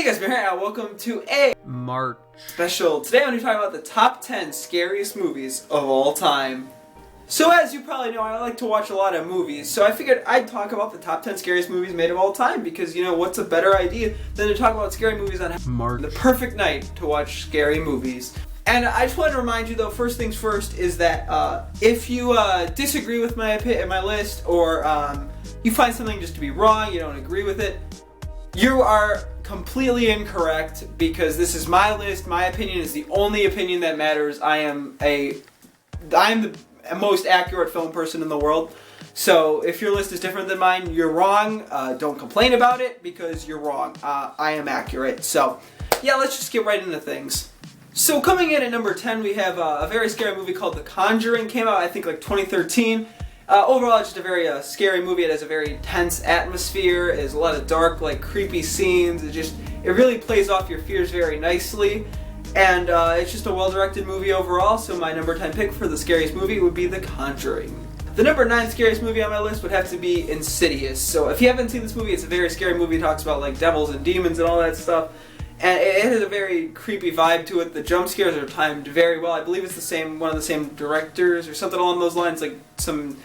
guys, welcome to a March special. Today I'm going to talk about the top 10 scariest movies of all time. So as you probably know, I like to watch a lot of movies, so I figured I'd talk about the top 10 scariest movies made of all time, because, you know, what's a better idea than to talk about scary movies on March. The perfect night to watch scary movies. And I just want to remind you, though, first things first, is that if you disagree with my list, or you find something just to be wrong, you don't agree with it, you are completely incorrect, because this is my list. My opinion is the only opinion that matters. I am the most accurate film person in the world. So if your list is different than mine, you're wrong. Don't complain about it, because you're wrong. I am accurate. So yeah, let's just get right into things. So coming in at number 10, we have a very scary movie called The Conjuring. Came out, I think, like 2013. Overall, it's just a very scary movie. It has a very tense atmosphere. It has a lot of dark, like, creepy scenes. It really plays off your fears very nicely. And it's just a well-directed movie overall, so my number 10 pick for the scariest movie would be The Conjuring. The number 9 scariest movie on my list would have to be Insidious. So if you haven't seen this movie, it's a very scary movie. It talks about, like, devils and demons and all that stuff. And it has a very creepy vibe to it. The jump scares are timed very well. I believe it's one of the same directors or something along those lines, like some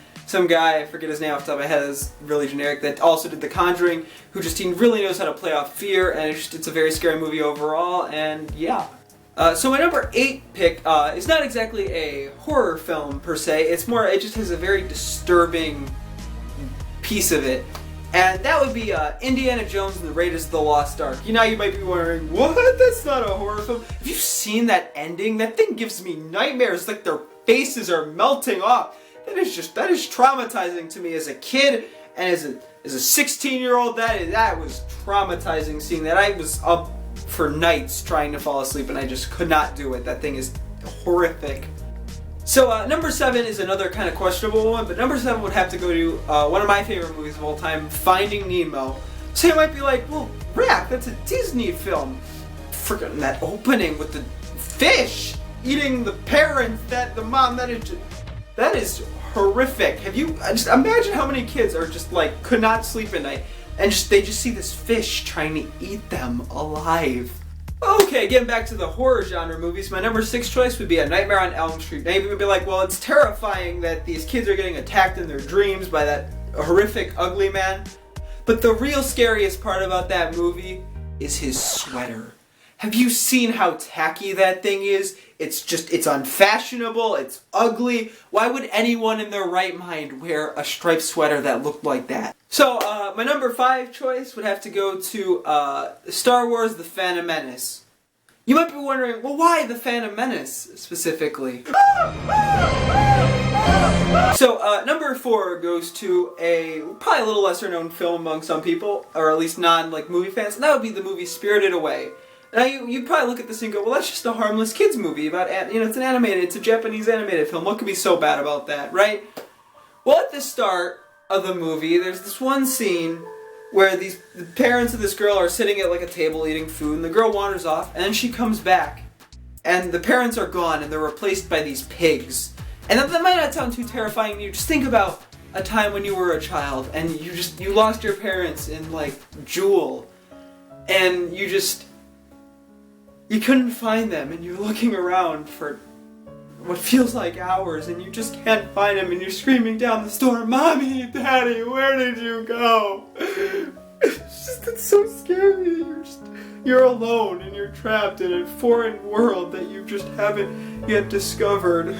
guy, I forget his name off the top of my head, is really generic, that also did The Conjuring, who just really knows how to play off fear, and it's a very scary movie overall, and yeah. So my number 8 pick is not exactly a horror film per se, it just has a very disturbing piece of it, and that would be Indiana Jones and the Raiders of the Lost Ark. You know, you might be wondering, what? That's not a horror film? Have you seen that ending? That thing gives me nightmares, like their faces are melting off. That is traumatizing to me as a kid, and as a 16-year-old, that was traumatizing seeing that. I was up for nights trying to fall asleep, and I just could not do it. That thing is horrific. So number 7 is another kind of questionable one, but number 7 would have to go to one of my favorite movies of all time, Finding Nemo. So you might be like, well, Rack, that's a Disney film. Freaking that opening with the fish eating the parents, the mom, that is horrific. Just imagine how many kids are just like, could not sleep at night, and they just see this fish trying to eat them alive. Okay, getting back to the horror genre movies, my number 6 choice would be A Nightmare on Elm Street. Now you would be like, well, it's terrifying that these kids are getting attacked in their dreams by that horrific, ugly man. But the real scariest part about that movie is his sweater. Have you seen how tacky that thing is? It's unfashionable, it's ugly. Why would anyone in their right mind wear a striped sweater that looked like that? So, my number 5 choice would have to go to Star Wars: The Phantom Menace. You might be wondering, well, why The Phantom Menace specifically? So, number 4 goes to probably a little lesser known film among some people, or at least movie fans, and that would be the movie Spirited Away. Now, you'd probably look at this and go, well, that's just a harmless kids movie about, it's a Japanese animated film. What could be so bad about that, right? Well, at the start of the movie, there's this one scene where the parents of this girl are sitting at like a table eating food, and the girl wanders off, and then she comes back, and the parents are gone, and they're replaced by these pigs. And that might not sound too terrifying to you. Just think about a time when you were a child, and you lost your parents in, like, Jewel, and you couldn't find them, and you're looking around for what feels like hours, and you just can't find them, and you're screaming down the store, Mommy, Daddy, where did you go? It's so scary. You're alone, and you're trapped in a foreign world that you just haven't yet discovered.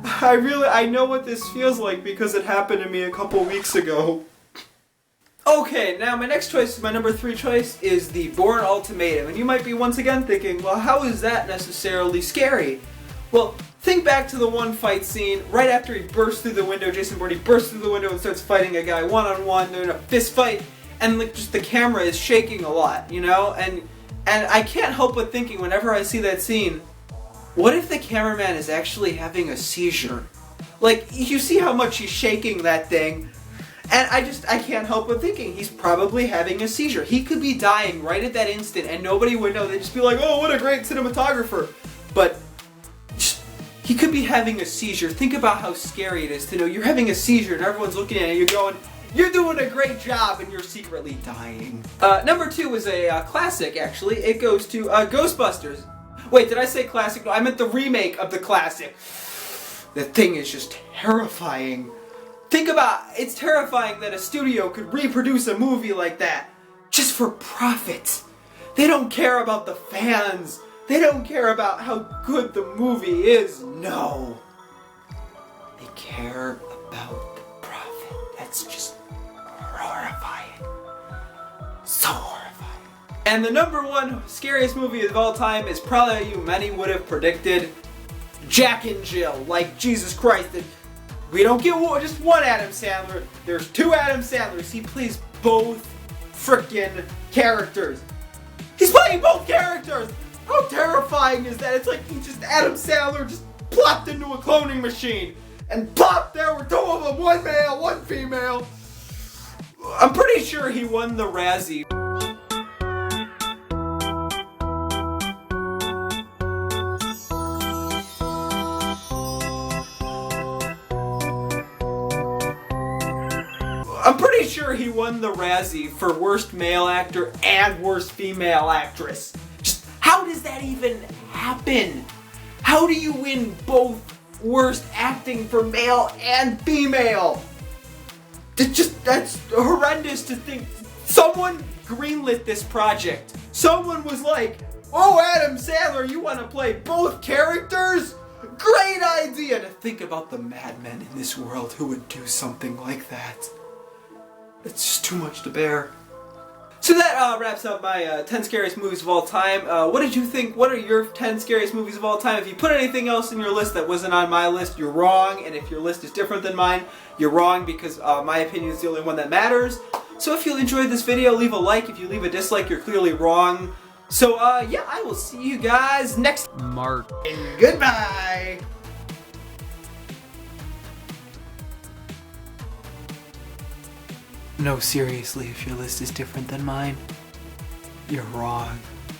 I know what this feels like, because it happened to me a couple weeks ago. Okay, now my next choice, my number 3 choice, is the Bourne Ultimatum. And you might be once again thinking, well, how is that necessarily scary? Well, think back to the one fight scene right after he bursts through the window. Jason Bourne bursts through the window and starts fighting a guy one-on-one. They're in a fist fight, and just the camera is shaking a lot, you know? And I can't help but thinking whenever I see that scene, what if the cameraman is actually having a seizure? Like, you see how much he's shaking that thing, and I can't help but thinking he's probably having a seizure. He could be dying right at that instant, and nobody would know. They'd just be like, oh, what a great cinematographer. But he could be having a seizure. Think about how scary it is to know you're having a seizure, and everyone's looking at you, you're going, You're doing a great job and you're secretly dying. Number 2 is a classic, actually. It goes to Ghostbusters. Wait, did I say classic? No, I meant the remake of the classic. The thing is just terrifying. Think about, it's terrifying that a studio could reproduce a movie like that just for profit. They don't care about the fans. They don't care about how good the movie is. No. They care about the profit. That's just horrifying. So horrifying. And the number 1 scariest movie of all time is probably what you many would have predicted. Jack and Jill. Like, Jesus Christ. We don't get just one Adam Sandler. There's 2 Adam Sandlers. He plays both frickin' characters. He's playing both characters! How terrifying is that? It's like he just, Adam Sandler just plopped into a cloning machine. And plop, there were 2 of them. 1 male, 1 female. I'm pretty sure he won the Razzie. I'm pretty sure he won the Razzie for Worst Male Actor and Worst Female Actress. Just, how does that even happen? How do you win both Worst Acting for Male and Female? That's horrendous to think. Someone greenlit this project. Someone was like, oh, Adam Sandler, you want to play both characters? Great idea! To think about the madmen in this world who would do something like that. It's just too much to bear. So that wraps up my 10 scariest movies of all time. What did you think? What are your 10 scariest movies of all time? If you put anything else in your list that wasn't on my list, you're wrong. And if your list is different than mine, you're wrong, because my opinion is the only one that matters. So if you enjoyed this video, leave a like. If you leave a dislike, you're clearly wrong. So yeah, I will see you guys next March. Goodbye! No, seriously, if your list is different than mine, you're wrong.